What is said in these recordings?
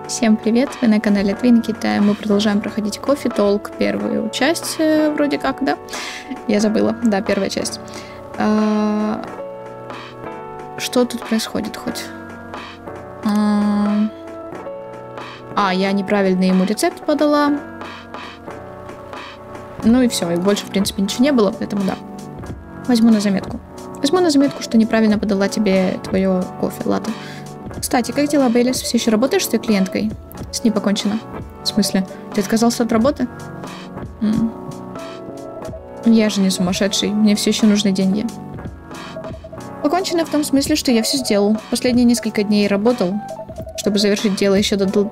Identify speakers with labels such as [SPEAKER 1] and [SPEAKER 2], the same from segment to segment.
[SPEAKER 1] Всем привет, вы на канале Твин Китая. Мы продолжаем проходить Кофе Толк, первую часть, вроде как, да? Я забыла, да, первая часть. Что тут происходит хоть? Я неправильный ему рецепт подала. Ну и все, и больше, в принципе, ничего не было, поэтому да. Возьму на заметку. Что неправильно подала тебе твое кофе, латте. Кстати, как дела, Бейлис? Все еще работаешь с той клиенткой? С ней покончено. В смысле? Ты отказался от работы? Я же не сумасшедший. Мне все еще нужны деньги. Покончено в том смысле, что я все сделал. Последние несколько дней работал, чтобы завершить дело еще до.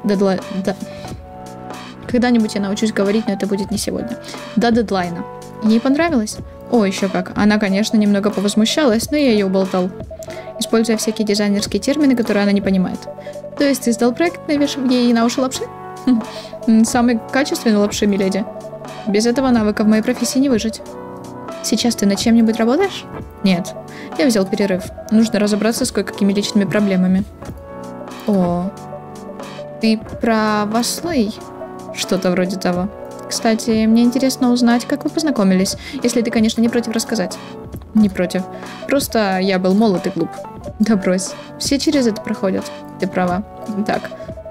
[SPEAKER 1] Когда-нибудь я научусь говорить, но это будет не сегодня. До дедлайна. Ей понравилось? О, еще как. Она, конечно, немного повозмущалась, но я ее уболтал, используя всякие дизайнерские термины, которые она не понимает. То есть ты сдал проект, навешав ей на уши лапши? Самый качественный лапши, миледи. Без этого навыка в моей профессии не выжить. Сейчас ты над чем-нибудь работаешь? Нет. Я взял перерыв. Нужно разобраться с кое-какими личными проблемами. О, ты про Васлей? Что-то вроде того. Кстати, мне интересно узнать, как вы познакомились, если ты, конечно, не против рассказать. Не против. Просто я был молод и глуп. Да брось. Все через это проходят. Ты права. Так.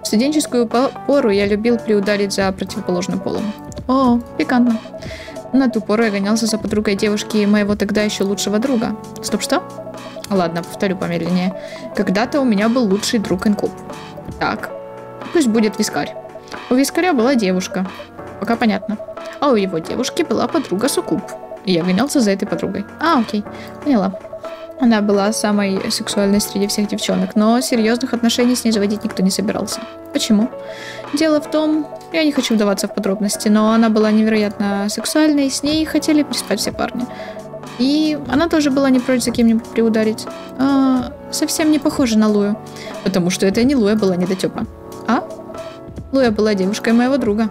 [SPEAKER 1] В студенческую пору я любил приударить за противоположным полом. О, пикантно. На ту пору я гонялся за подругой девушки моего тогда еще лучшего друга. Стоп, что? Ладно, повторю помедленнее. Когда-то у меня был лучший друг Инкуб. Так. Пусть будет Вискарь. У Вискаря была девушка. Пока понятно. А у его девушки была подруга Суккуб. И я гонялся за этой подругой. Окей. Поняла. Она была самой сексуальной среди всех девчонок, но серьезных отношений с ней заводить никто не собирался. Почему? Дело в том, я не хочу вдаваться в подробности, но она была невероятно сексуальной, с ней хотели переспать все парни. И она тоже была не прочь за кем-нибудь приударить. Совсем не похожа на Лую. Потому что это не Луя была недотёпа. Луя была девушкой моего друга.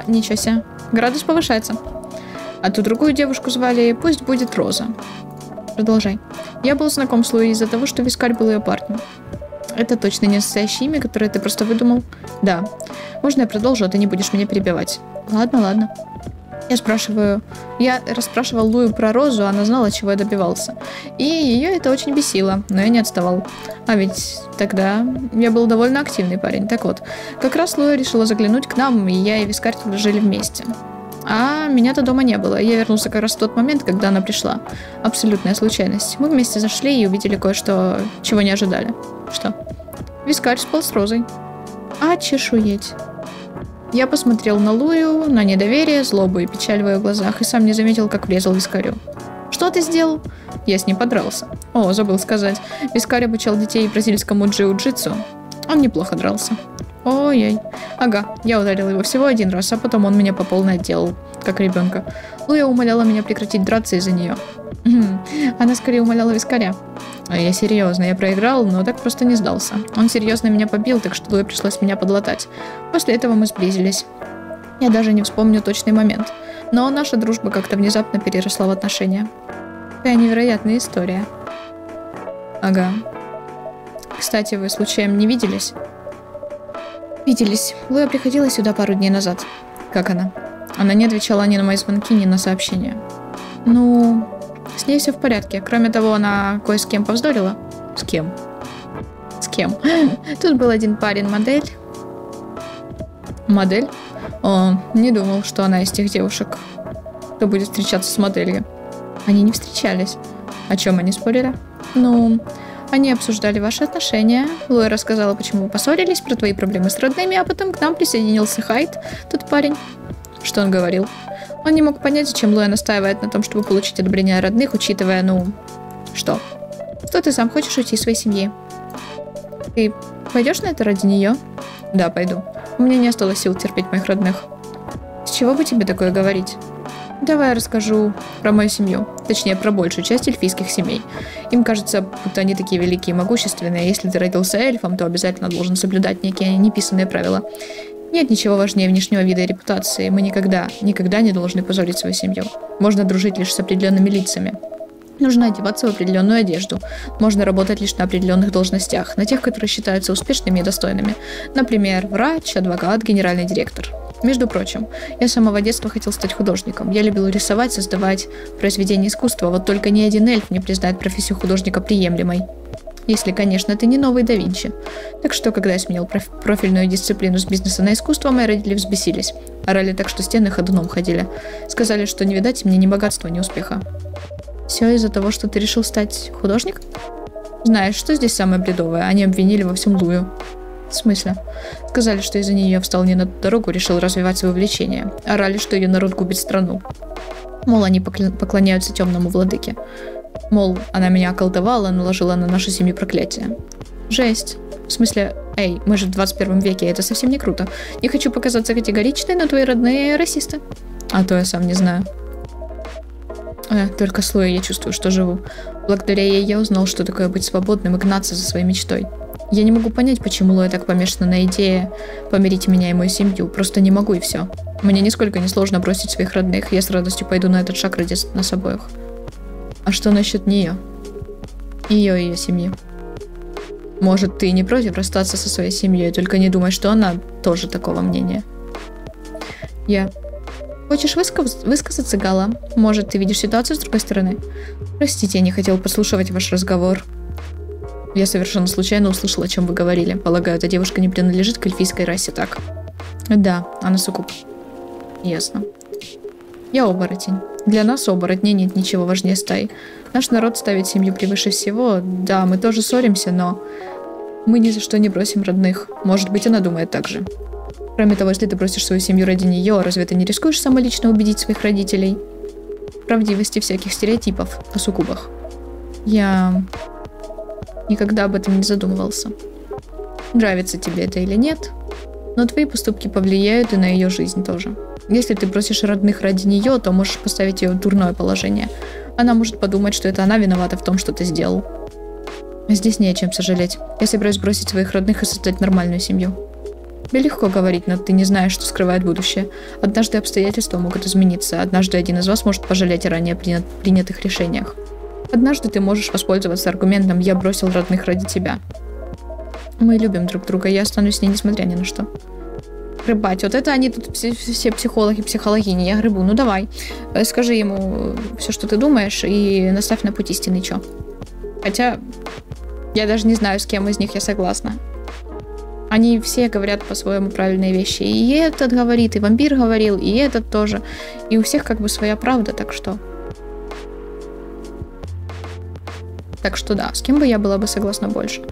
[SPEAKER 1] Ничего себе. Градус повышается. А ту другую девушку звали, пусть будет Роза. Продолжай. Я был знаком с Луей из-за того, что Вискарь был ее парнем. Это точно не настоящее имя, которое ты просто выдумал? Да. Можно я продолжу, а ты не будешь меня перебивать? Ладно. Я расспрашивал Лую про Розу, она знала, чего я добивался. И ее это очень бесило, но я не отставал. А ведь тогда я был довольно активный парень. Так вот, как раз Луя решила заглянуть к нам, и я и Вискарь тогда жили вместе. А меня-то дома не было. Я вернулся как раз в тот момент, когда она пришла. Абсолютная случайность. Мы вместе зашли и увидели кое-что, чего не ожидали. Что? Вискарь спал с Розой. Чешуеть. Я посмотрел на Лую, на недоверие, злобу и печаль в ее глазах, и сам не заметил, как врезал Вискарю. Что ты сделал? Я с ним подрался. О, забыл сказать. Вискарь обучал детей бразильскому джиу-джитсу. Он неплохо дрался. Ой-ой. Ага, я ударил его всего один раз, а потом он меня по полной отделал, как ребенка. Луя умоляла меня прекратить драться из-за нее. Она скорее умоляла Вискаря. Я серьезно, я проиграл, но так просто не сдался. Он серьезно меня побил, так что Луе пришлось меня подлатать. После этого мы сблизились. Я даже не вспомню точный момент. Но наша дружба как-то внезапно переросла в отношения. Какая невероятная история. Ага. Кстати, вы случаем не виделись? Виделись. Луя приходила сюда пару дней назад. Как она? Она не отвечала ни на мои звонки, ни на сообщения. С ней все в порядке. Кроме того, она кое с кем повздорила. С кем? Тут был один парень-модель. Модель? О, не думал, что она из тех девушек, кто будет встречаться с моделью. Они не встречались. О чем они спорили? Они обсуждали ваши отношения. Луя рассказала, почему вы поссорились, про твои проблемы с родными, а потом к нам присоединился Хайд, тот парень. Что он говорил? Он не мог понять, зачем Луя настаивает на том, чтобы получить одобрение родных, учитывая, что? Что ты сам хочешь уйти из своей семьи? Ты пойдешь на это ради нее? Да, пойду. У меня не осталось сил терпеть моих родных. С чего бы тебе такое говорить? Давай я расскажу про мою семью. Точнее, про большую часть эльфийских семей. Им кажется, будто они такие великие и могущественные. Если ты родился эльфом, то обязательно должен соблюдать некие неписанные правила. Нет ничего важнее внешнего вида и репутации. Мы никогда не должны позорить свою семью. Можно дружить лишь с определенными лицами. Нужно одеваться в определенную одежду. Можно работать лишь на определенных должностях, на тех, которые считаются успешными и достойными. Например, врач, адвокат, генеральный директор. Между прочим, я с самого детства хотел стать художником. Я любил рисовать, создавать произведения искусства, вот только ни один эльф не признает профессию художника приемлемой. Если, конечно, ты не новый да Винчи. Так что, когда я сменил профильную дисциплину с бизнеса на искусство, мои родители взбесились. Орали так, что стены ходуном ходили. Сказали, что не видать мне ни богатства, ни успеха. Все из-за того, что ты решил стать художником? Знаешь, что здесь самое бредовое? Они обвинили во всем Лую. В смысле? Сказали, что из-за нее я встал не на ту дорогу, решил развивать свое увлечение. Орали, что ее народ губит страну. Мол, они поклоняются темному владыке. Мол, она меня околдовала, наложила на нашу семью проклятие. Жесть. В смысле, эй, мы же в 21 веке, это совсем не круто. Не хочу показаться категоричной, но твои родные расисты. А то я сам не знаю. Только с Луей я чувствую, что живу. Благодаря ей я узнал, что такое быть свободным и гнаться за своей мечтой. Я не могу понять, почему Луя так помешана на идее помирить меня и мою семью. Просто не могу, и все. Мне нисколько не сложно бросить своих родных. Я с радостью пойду на этот шаг ради нас обоих. А что насчет нее? Ее и ее семьи. Может, ты не против расстаться со своей семьей, только не думай, что она тоже такого мнения. Хочешь высказаться, Гала? Может, ты видишь ситуацию с другой стороны? Простите, я не хотел подслушивать ваш разговор. Я совершенно случайно услышал, о чем вы говорили. Полагаю, эта девушка не принадлежит к эльфийской расе, так? Да, она суккуб. Ясно. Я оборотень. Для нас, оборотней, нет ничего важнее стаи. Наш народ ставит семью превыше всего. Да, мы тоже ссоримся, но мы ни за что не бросим родных. Может быть, она думает так же. Кроме того, если ты бросишь свою семью ради нее, разве ты не рискуешь самолично убедить своих родителей в правдивости всяких стереотипов о суккубах? Я никогда об этом не задумывался. Нравится тебе это или нет, но твои поступки повлияют и на ее жизнь тоже. Если ты бросишь родных ради нее, то можешь поставить ее в дурное положение. Она может подумать, что это она виновата в том, что ты сделал. Здесь не о чем сожалеть. Я собираюсь бросить своих родных и создать нормальную семью. Тебе легко говорить, но ты не знаешь, что скрывает будущее. Однажды обстоятельства могут измениться. Однажды один из вас может пожалеть о ранее принятых решениях. Однажды ты можешь воспользоваться аргументом «я бросил родных ради тебя». Мы любим друг друга, я останусь с ней, несмотря ни на что. Грыбать. Вот это они тут все психологи, психологини. Я грыбу. Ну давай. Скажи ему все, что ты думаешь, и наставь на путь истины, чё. Хотя я даже не знаю, с кем из них я согласна. Они все говорят по-своему правильные вещи. И этот говорит, и вампир говорил, и этот тоже. И у всех как бы своя правда, так что... Так что да, с кем бы я была бы согласна больше.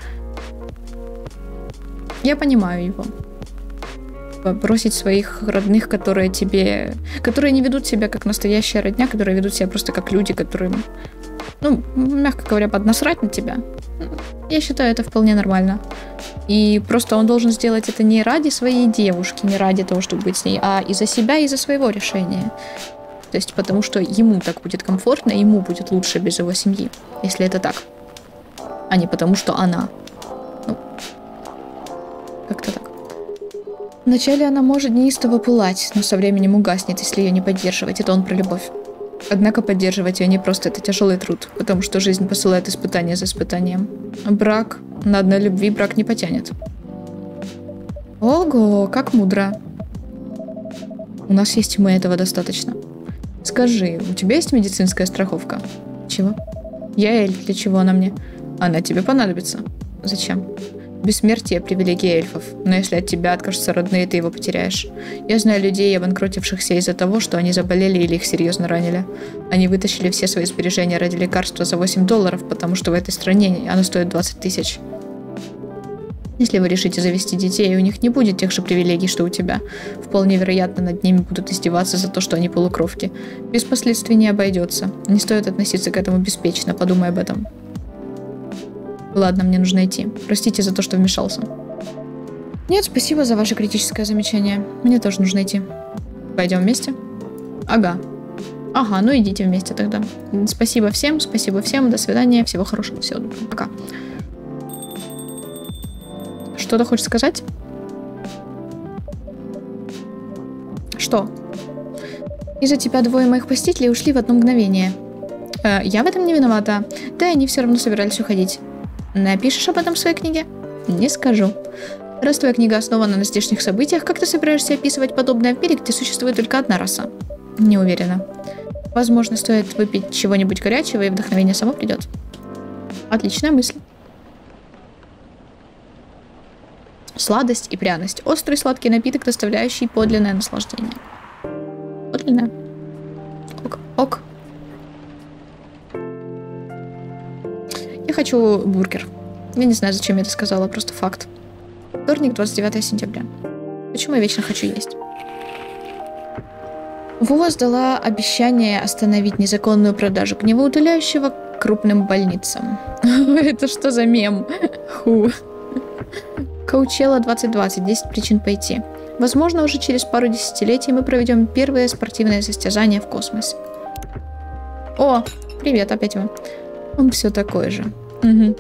[SPEAKER 1] Я понимаю его. Бросить своих родных, которые не ведут себя как настоящая родня, которые ведут себя просто как люди, которым, ну, мягко говоря, поднасрать на тебя. Я считаю, это вполне нормально. И просто он должен сделать это не ради своей девушки, не ради того, чтобы быть с ней, а из-за себя и из-за своего решения. То есть потому что ему так будет комфортно, ему будет лучше без его семьи, если это так. А не потому что она. Ну, как-то так. Вначале она может неистово пылать, но со временем угаснет, если ее не поддерживать. Это он про любовь. Однако поддерживать ее не просто, это тяжелый труд, потому что жизнь посылает испытание за испытанием. Брак, на одной любви брак не потянет. Ого, как мудро. У нас есть мы, этого достаточно. Скажи, у тебя есть медицинская страховка? Чего? Я эльф, для чего она мне? Она тебе понадобится. Зачем? Бессмертие – привилегия эльфов, но если от тебя откажутся родные, ты его потеряешь. Я знаю людей, обанкротившихся из-за того, что они заболели или их серьезно ранили. Они вытащили все свои сбережения ради лекарства за $8, потому что в этой стране оно стоит 20 тысяч. Если вы решите завести детей, у них не будет тех же привилегий, что у тебя. Вполне вероятно, над ними будут издеваться за то, что они полукровки. Без последствий не обойдется. Не стоит относиться к этому беспечно, подумай об этом. Ладно, мне нужно идти. Простите за то, что вмешался. Нет, спасибо за ваше критическое замечание. Мне тоже нужно идти. Пойдем вместе? Ага, ну идите вместе тогда. Спасибо всем, до свидания, всего хорошего, всего доброго, пока. Что-то хочешь сказать? Что? Из-за тебя двое моих посетителей ушли в одно мгновение. Я в этом не виновата. Да, они все равно собирались уходить. Напишешь об этом в своей книге? Не скажу. Раз твоя книга основана на здешних событиях, как ты собираешься описывать подобное в мире, где существует только одна раса? Не уверена. Возможно, стоит выпить чего-нибудь горячего, и вдохновение само придет. Отличная мысль. Сладость и пряность. Острый сладкий напиток, доставляющий подлинное наслаждение. Подлинное. Ок. Ок. Я хочу бургер. Я не знаю, зачем я это сказала, просто факт. Вторник, 29 сентября. Почему я вечно хочу есть? ВОЗ дала обещание остановить незаконную продажу гневоутоляющего крупным больницам. Это что за мем? Коучелла 2020. 10 причин пойти. Возможно, уже через пару десятилетий мы проведем первое спортивное состязание в космосе. О, привет, опять вы. Он все такой же. Угу.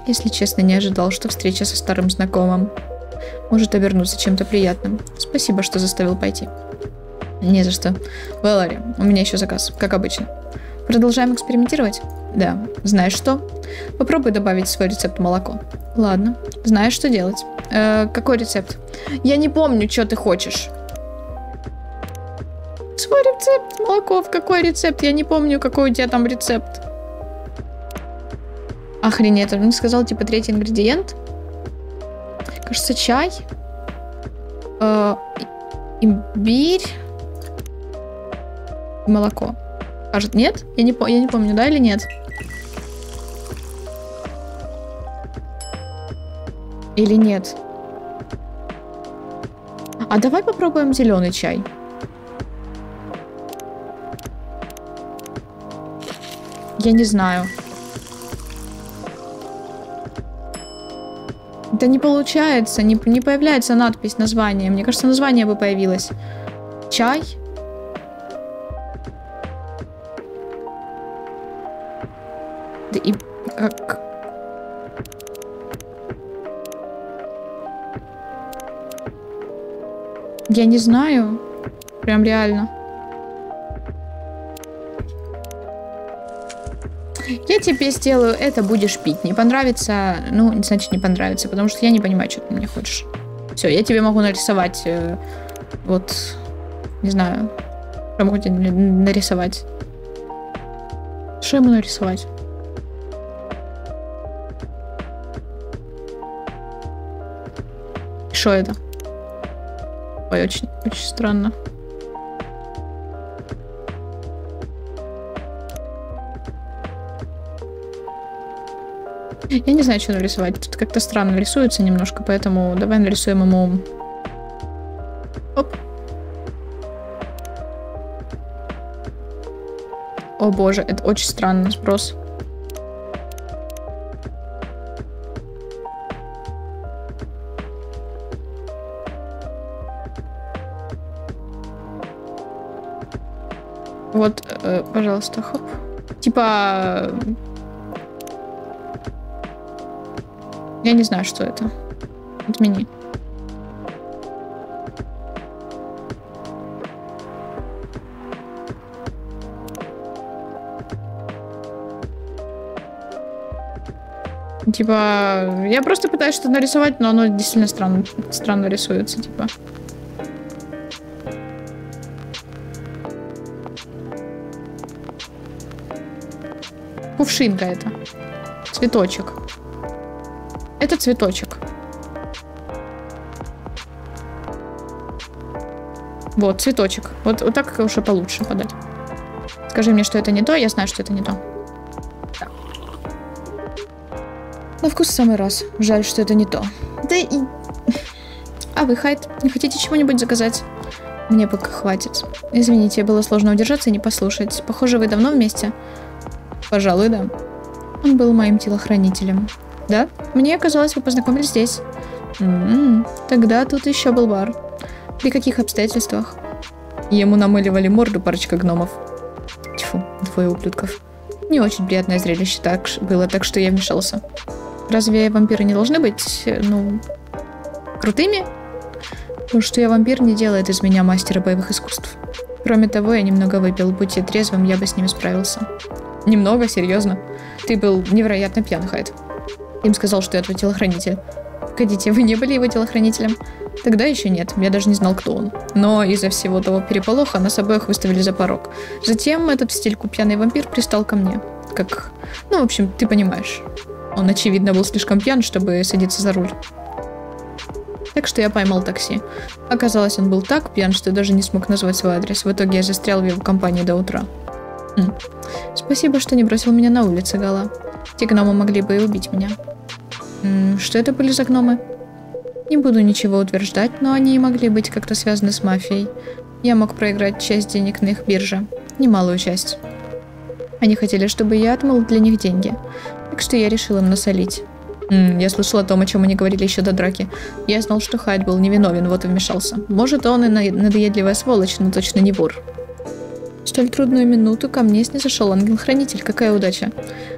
[SPEAKER 1] Если честно, не ожидал, что встреча со старым знакомым может обернуться чем-то приятным. Спасибо, что заставил пойти. Не за что. Валари, у меня еще заказ, как обычно. Продолжаем экспериментировать? Да. Знаешь что? Попробуй добавить в свой рецепт молоко. Ладно. Знаешь, что делать? Какой рецепт? Я не помню, что ты хочешь. Свой рецепт. Молоко. В какой рецепт? Я не помню, какой у тебя там рецепт. Охренеть. Он сказал, типа, третий ингредиент. Кажется, чай. Имбирь. Молоко. Кажется, нет? Я не помню, да или нет? Или нет? А давай попробуем зеленый чай. Я не знаю. Да не получается, не появляется надпись, название. Мне кажется, название бы появилось. Чай. Да и как... Я не знаю. Прям реально. Я тебе сделаю это, будешь пить. Не понравится, ну, значит, не понравится, потому что я не понимаю, что ты мне хочешь. Все, я тебе могу нарисовать, вот, не знаю, что могу тебе нарисовать. Что ему нарисовать? Что это? Ой, очень странно. Я не знаю, что нарисовать. Тут как-то странно рисуется немножко, поэтому давай нарисуем ему... Оп. О боже, это очень странный сброс. Вот, пожалуйста, хоп. Типа... Я не знаю, что это. Отмени. Типа, я просто пытаюсь что-то нарисовать, но оно действительно странно рисуется, типа. Кувшинка это. Цветочек. Это цветочек. Вот, цветочек. Вот так уже получше подать. Скажи мне, что это не то. Я знаю, что это не то. Да. На вкус в самый раз. Жаль, что это не то. Да и... А вы, Хайд, не хотите чего-нибудь заказать? Мне пока хватит. Извините, было сложно удержаться и не послушать. Похоже, вы давно вместе? Пожалуй, да. Он был моим телохранителем. Да? Мне казалось, вы познакомились здесь. Тогда тут еще был бар. При каких обстоятельствах? Ему намыливали морду парочка гномов. Тьфу, двое ублюдков. Не очень приятное зрелище было, так что я вмешался. Разве вампиры не должны быть, ну, крутыми? То, что я вампир, не делает из меня мастера боевых искусств. Кроме того, я немного выпил. Будь я трезвым, я бы с ними справился. Немного, серьезно. Ты был невероятно пьян, Хайд. Им сказал, что я твой телохранитель. Погодите, вы не были его телохранителем? Тогда еще нет, я даже не знал, кто он. Но из-за всего того переполоха нас обоих выставили за порог. Затем этот в стельку пьяный вампир пристал ко мне. Как... Ну, в общем, ты понимаешь. Он, очевидно, был слишком пьян, чтобы садиться за руль. Так что я поймал такси. Оказалось, он был так пьян, что даже не смог назвать свой адрес. В итоге я застрял в его компании до утра. Спасибо, что не бросил меня на улице, Гала. Те гномы могли бы и убить меня. Что это были за гномы? Не буду ничего утверждать, но они могли быть как-то связаны с мафией. Я мог проиграть часть денег на их бирже. Немалую часть. Они хотели, чтобы я отмыл для них деньги. Так что я решил им насолить. Я слышал о том, о чем они говорили еще до драки. Я знал, что Хайд был невиновен, вот и вмешался. Может, он и надоедливая сволочь, но точно не вор. В столь трудную минуту ко мне снизошел ангел-хранитель. Какая удача.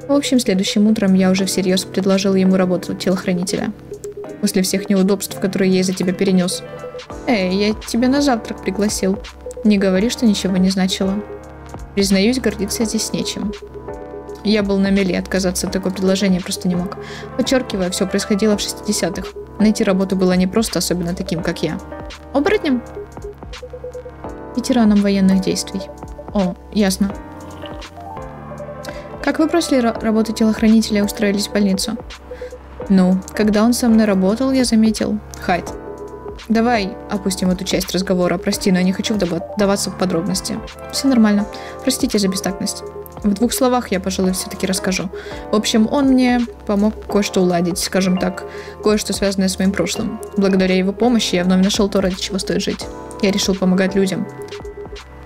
[SPEAKER 1] В общем, следующим утром я уже всерьез предложил ему работу телохранителя. После всех неудобств, которые я из-за тебя перенес. Эй, я тебя на завтрак пригласил. Не говори, что ничего не значило. Признаюсь, гордиться здесь нечем. Я был на мели, отказаться от такого предложения просто не мог. Подчеркивая, все происходило в 60-х. Найти работу было непросто, особенно таким, как я. Оборотнем? Ветераном военных действий. О, ясно. Как вы после работы телохранителя устроились в больницу? Ну, когда он со мной работал, я заметил... Хайд, давай опустим эту часть разговора. Прости, но я не хочу вдаваться в подробности. Все нормально. Простите за бестактность. В 2 словах я, пожалуй, все-таки расскажу. В общем, он мне помог кое-что уладить, скажем так, кое-что связанное с моим прошлым. Благодаря его помощи я вновь нашел то, ради чего стоит жить. Я решил помогать людям.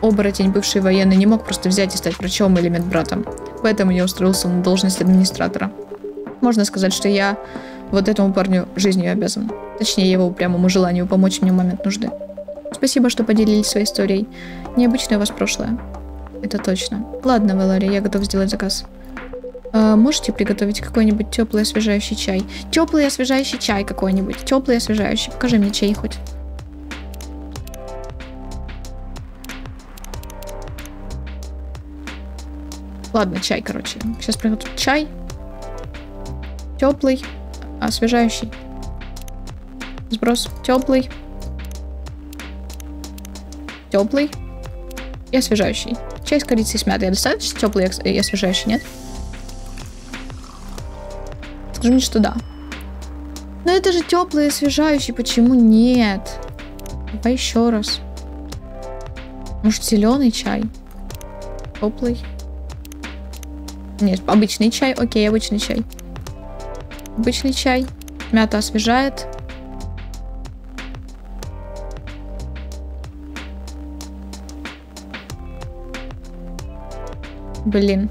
[SPEAKER 1] Оборотень, бывший военный, не мог просто взять и стать врачом или медбратом. Поэтому я устроился на должность администратора. Можно сказать, что я вот этому парню жизнью обязан. Точнее, его упрямому желанию помочь мне в момент нужды. Спасибо, что поделились своей историей. Необычное у вас прошлое. Это точно. Ладно, Валерия, я готов сделать заказ. Можете приготовить какой-нибудь теплый освежающий чай? Теплый освежающий чай какой-нибудь. Теплый освежающий. Покажи мне чай хоть. Ладно, чай, короче. Сейчас приготовлю чай. Теплый, освежающий. Сброс. Теплый. Теплый. И освежающий. Чай с корицей и с мятой. Достаточно теплый и освежающий, нет? Скажи мне, что да. Но это же теплый и освежающий. Почему нет? Давай еще раз. Может, зеленый чай? Теплый. Нет, обычный чай. Окей, обычный чай. Обычный чай. Мята освежает. Блин.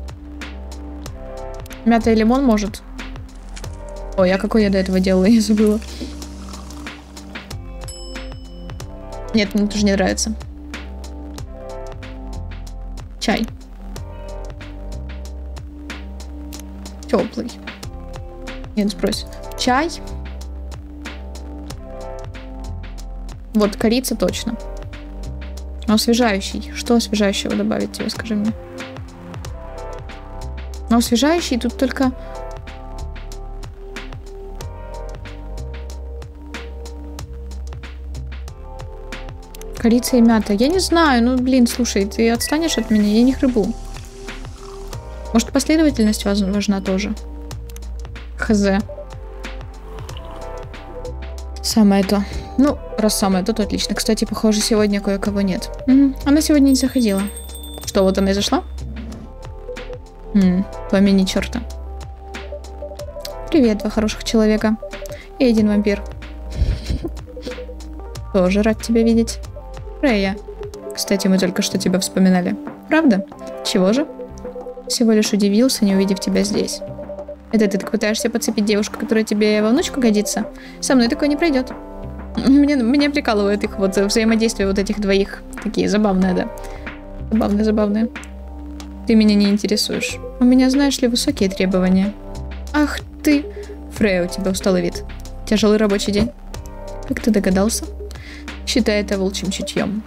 [SPEAKER 1] Мята и лимон может. Ой, а какой я до этого делала? Я забыла. Нет, мне тоже не нравится. Чай. Теплый. Нет, сбрось. Чай. Вот, корица точно. Но освежающий. Что освежающего добавить тебе, скажи мне? Но освежающий тут только... Корица и мята. Я не знаю, ну, блин, слушай, ты отстанешь от меня? Я не хребу. Может, последовательность важна тоже? Хз. Самое то. Ну, раз самое то, то отлично. Кстати, похоже, сегодня кое-кого нет. Она сегодня не заходила. Что, вот она и зашла? Помяни черта. Привет, 2 хороших человека. И 1 вампир. Тоже рад тебя видеть. Фрея. Кстати, мы только что тебя вспоминали. Правда? Чего же? Всего лишь удивился, не увидев тебя здесь. Это ты так пытаешься подцепить девушку, которая тебе во внучку годится? Со мной такое не пройдет. Меня прикалывает их вот взаимодействие вот этих двоих. Такие забавные, да. Забавные. Ты меня не интересуешь. У меня, знаешь ли, высокие требования. Ах ты! Фрея, у тебя усталый вид. Тяжелый рабочий день. Как ты догадался? Считай это волчьим чутьем.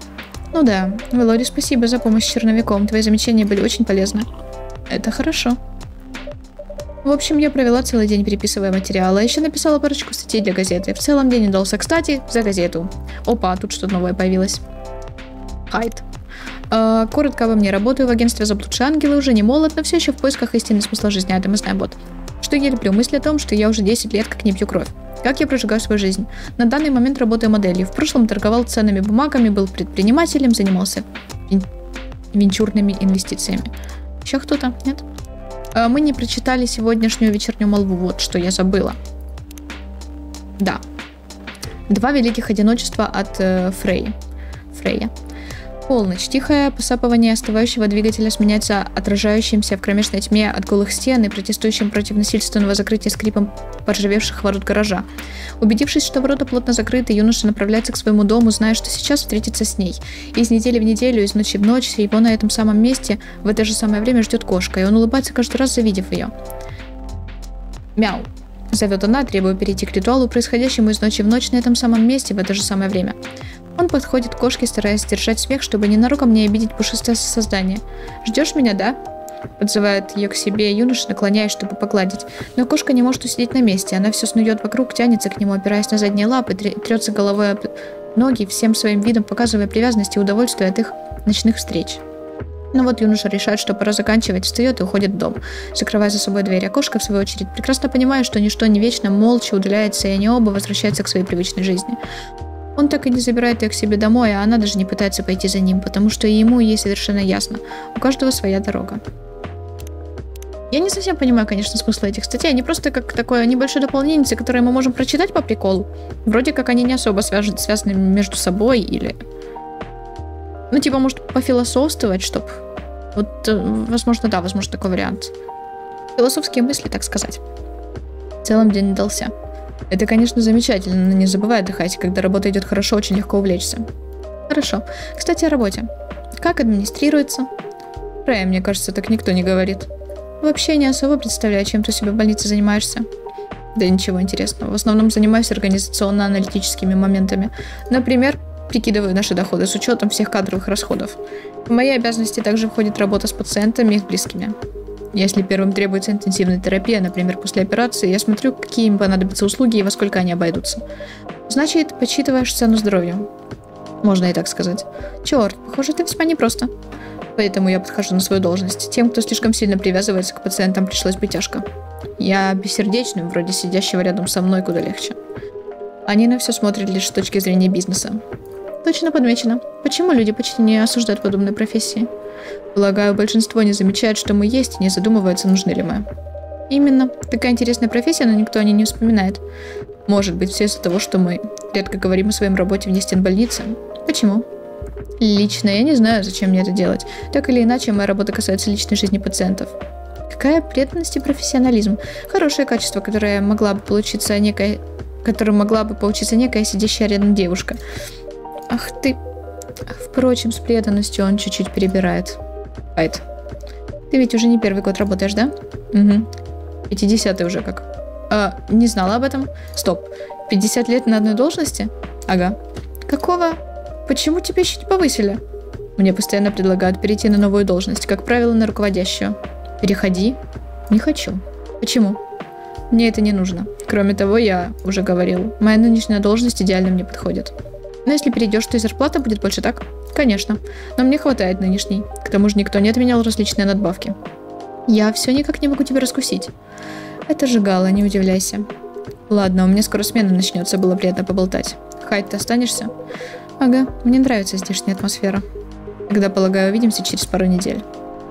[SPEAKER 1] Ну да, Велори, спасибо за помощь с черновиком. Твои замечания были очень полезны. Это хорошо. В общем, я провела целый день, переписывая материалы, а еще написала парочку статей для газеты. В целом день удался, кстати, за газету. Опа, тут что-то новое появилось. Хайт. Коротко обо мне. Работаю в агентстве «Заблудшие ангелы», уже не молод, но все еще в поисках истинного смысла жизни. Это мы знаем, вот. Что я люблю? Мысль о том, что я уже 10 лет как не пью кровь. Как я прожигаю свою жизнь? На данный момент работаю моделью. В прошлом торговал ценными бумагами, был предпринимателем, занимался венчурными инвестициями. Еще кто-то? Нет? Мы не прочитали сегодняшнюю вечернюю молву. Вот что я забыла. Да. 2 великих одиночества от Фрейя. Полночь. Тихое посапывание остывающего двигателя сменяется отражающимся в кромешной тьме от голых стен и протестующим против насильственного закрытия скрипом поржавевших ворот гаража. Убедившись, что ворота плотно закрыты, юноша направляется к своему дому, зная, что сейчас встретится с ней. И из недели в неделю, из ночи в ночь, его на этом самом месте в это же самое время ждет кошка, и он улыбается каждый раз, завидев ее. Мяу. Зовет она, требуя перейти к ритуалу, происходящему из ночи в ночь на этом самом месте в это же самое время. Он подходит к кошке, стараясь сдержать смех, чтобы ненароком не обидеть пушистое создание. «Ждешь меня, да?» Подзывает ее к себе юноша, наклоняясь, чтобы погладить. Но кошка не может усидеть на месте. Она все снует вокруг, тянется к нему, опираясь на задние лапы, трется головой об ноги, всем своим видом показывая привязанность и удовольствие от их ночных встреч. Но вот юноша решает, что пора заканчивать, встает и уходит в дом, закрывая за собой дверь. А кошка, в свою очередь, прекрасно понимает, что ничто не вечно, молча удаляется, и они оба возвращаются к своей привычной жизни. Он так и не забирает ее к себе домой, а она даже не пытается пойти за ним, потому что ему ей совершенно ясно. У каждого своя дорога. Я не совсем понимаю, конечно, смысл этих статей. Они просто как такое небольшое дополнение, которое мы можем прочитать по приколу. Вроде как они не особо связаны между собой или... Ну, типа, может, пофилософствовать, чтоб... Вот, возможно, да, возможно, такой вариант. Философские мысли, так сказать. В целом день удался. Это, конечно, замечательно, но не забывай отдыхать. Когда работа идет хорошо, очень легко увлечься. Хорошо. Кстати, о работе. Как администрируется? Рэй, мне кажется, так никто не говорит. Вообще не особо представляю, чем ты себе в больнице занимаешься. Да ничего интересного. В основном занимаюсь организационно-аналитическими моментами. Например, прикидываю наши доходы с учетом всех кадровых расходов. В мои обязанности также входит работа с пациентами и их близкими. Если первым требуется интенсивная терапия, например, после операции, я смотрю, какие им понадобятся услуги и во сколько они обойдутся. Значит, подсчитываешь цену здоровью. Можно и так сказать. Черт, похоже, это весьма непросто. Поэтому я подхожу на свою должность. Тем, кто слишком сильно привязывается к пациентам, пришлось бы тяжко. Я бессердечным, вроде сидящего рядом со мной, куда легче. Они на все смотрят лишь с точки зрения бизнеса. Точно подмечено. Почему люди почти не осуждают подобные профессии? Полагаю, большинство не замечает, что мы есть, и не задумывается, нужны ли мы. Именно. Такая интересная профессия, но никто о ней не вспоминает. Может быть, все из-за того, что мы редко говорим о своей работе вне стен больницы. Почему? Лично я не знаю, зачем мне это делать. Так или иначе, моя работа касается личной жизни пациентов. Какая преданность и профессионализм. Хорошее качество, которым могла бы поучиться некая сидящая рядом девушка. Ах ты... Впрочем, с преданностью он чуть-чуть перебирает. Айт. Ты ведь уже не первый год работаешь, да? Угу. 50-й уже как. Не знала об этом? Стоп. 50 лет на одной должности? Ага. Какого? Почему тебя еще не повысили? Мне постоянно предлагают перейти на новую должность, как правило, на руководящую. Переходи. Не хочу. Почему? Мне это не нужно. Кроме того, я уже говорил, моя нынешняя должность идеально мне подходит. Но если перейдешь, то и зарплата будет больше, так? Конечно. Но мне хватает нынешней. К тому же никто не отменял различные надбавки. Я все никак не могу тебя раскусить. Это же Гала, не удивляйся. Ладно, у меня скоро смена начнется, было приятно поболтать. Хайт, ты останешься? Ага, мне нравится здешняя атмосфера. Тогда, полагаю, увидимся через пару недель.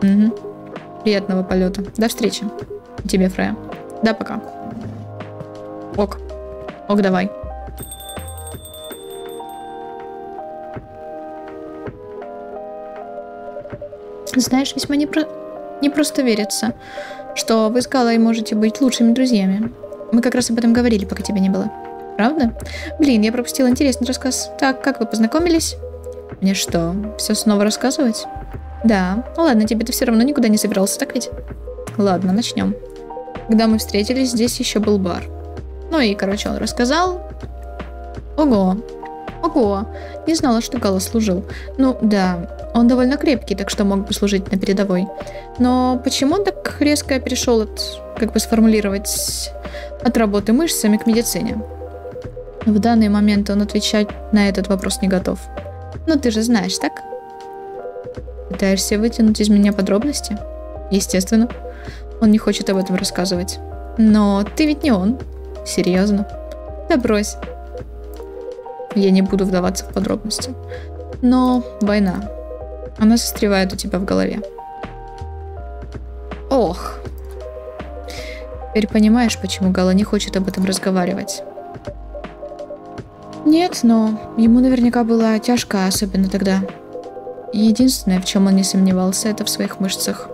[SPEAKER 1] Угу. Приятного полета. До встречи. И тебе, Фрея. Да, пока. Ок. Ок, давай. Знаешь, весьма не просто верится, что вы с Галой можете быть лучшими друзьями. Мы как раз об этом говорили, пока тебя не было. Правда? Блин, я пропустила интересный рассказ. Так, как вы познакомились? Мне что, все снова рассказывать? Да. Ну ладно, тебе-то все равно никуда не собирался, так ведь? Ладно, начнем. Когда мы встретились, здесь еще был бар. Ну и, короче, он рассказал. Ого. Ого, не знала, что Гала служил. Ну да, он довольно крепкий, так что мог бы служить на передовой. Но почему он так резко перешел от, как бы сформулировать, от работы мышцами к медицине? В данный момент он отвечать на этот вопрос не готов. Ну ты же знаешь, так? Пытаешься вытянуть из меня подробности? Естественно. Он не хочет об этом рассказывать. Но ты ведь не он. Серьезно. Да брось. Я не буду вдаваться в подробности. Но война. Она застревает у тебя в голове. Ох. Теперь понимаешь, почему Гала не хочет об этом разговаривать? Нет, но ему наверняка было тяжко, особенно тогда. Единственное, в чем он не сомневался, это в своих мышцах.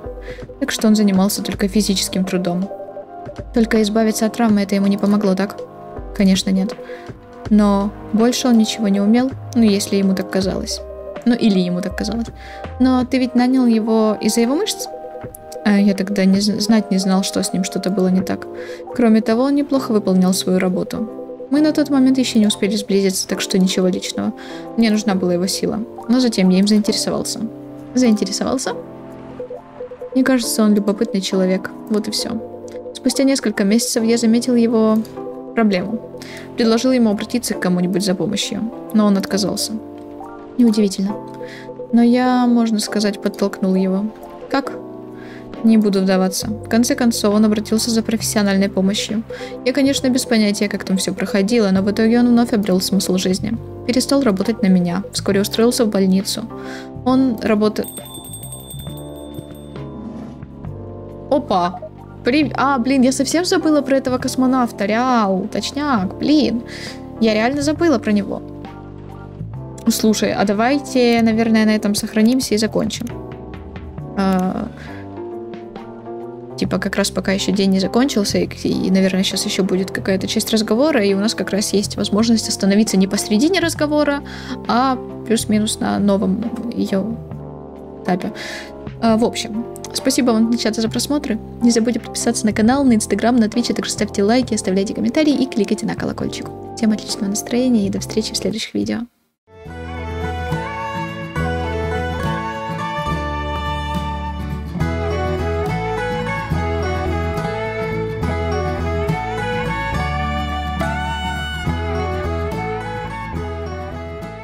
[SPEAKER 1] Так что он занимался только физическим трудом. Только избавиться от травмы это ему не помогло, так? Конечно, нет. Но больше он ничего не умел, ну, если ему так казалось. Ну, или ему так казалось. Но ты ведь нанял его из-за его мышц? Я тогда знать не знал, что с ним что-то было не так. Кроме того, он неплохо выполнял свою работу. Мы на тот момент еще не успели сблизиться, так что ничего личного. Мне нужна была его сила. Но затем я им заинтересовался. Заинтересовался? Мне кажется, он любопытный человек. Вот и все. Спустя несколько месяцев я заметил его проблему. Предложил ему обратиться к кому-нибудь за помощью. Но он отказался. Неудивительно. Но я, можно сказать, подтолкнул его. Как? Не буду вдаваться. В конце концов, он обратился за профессиональной помощью. Я, конечно, без понятия, как там все проходило, но в итоге он вновь обрел смысл жизни. Перестал работать на меня. Вскоре устроился в больницу. Он работает... Опа! Блин, я совсем забыла про этого космонавта. Реал, точняк, блин. Я реально забыла про него. Слушай, а давайте, наверное, на этом сохранимся и закончим. Типа как раз пока еще день не закончился, и, наверное, сейчас еще будет какая-то часть разговора, и у нас как раз есть возможность остановиться не посредине разговора, а плюс-минус на новом ее этапе. В общем, спасибо вам, чата, за просмотры. Не забудьте подписаться на канал, на Инстаграм, на Твич, также ставьте лайки, оставляйте комментарии и кликайте на колокольчик. Всем отличного настроения и до встречи в следующих видео.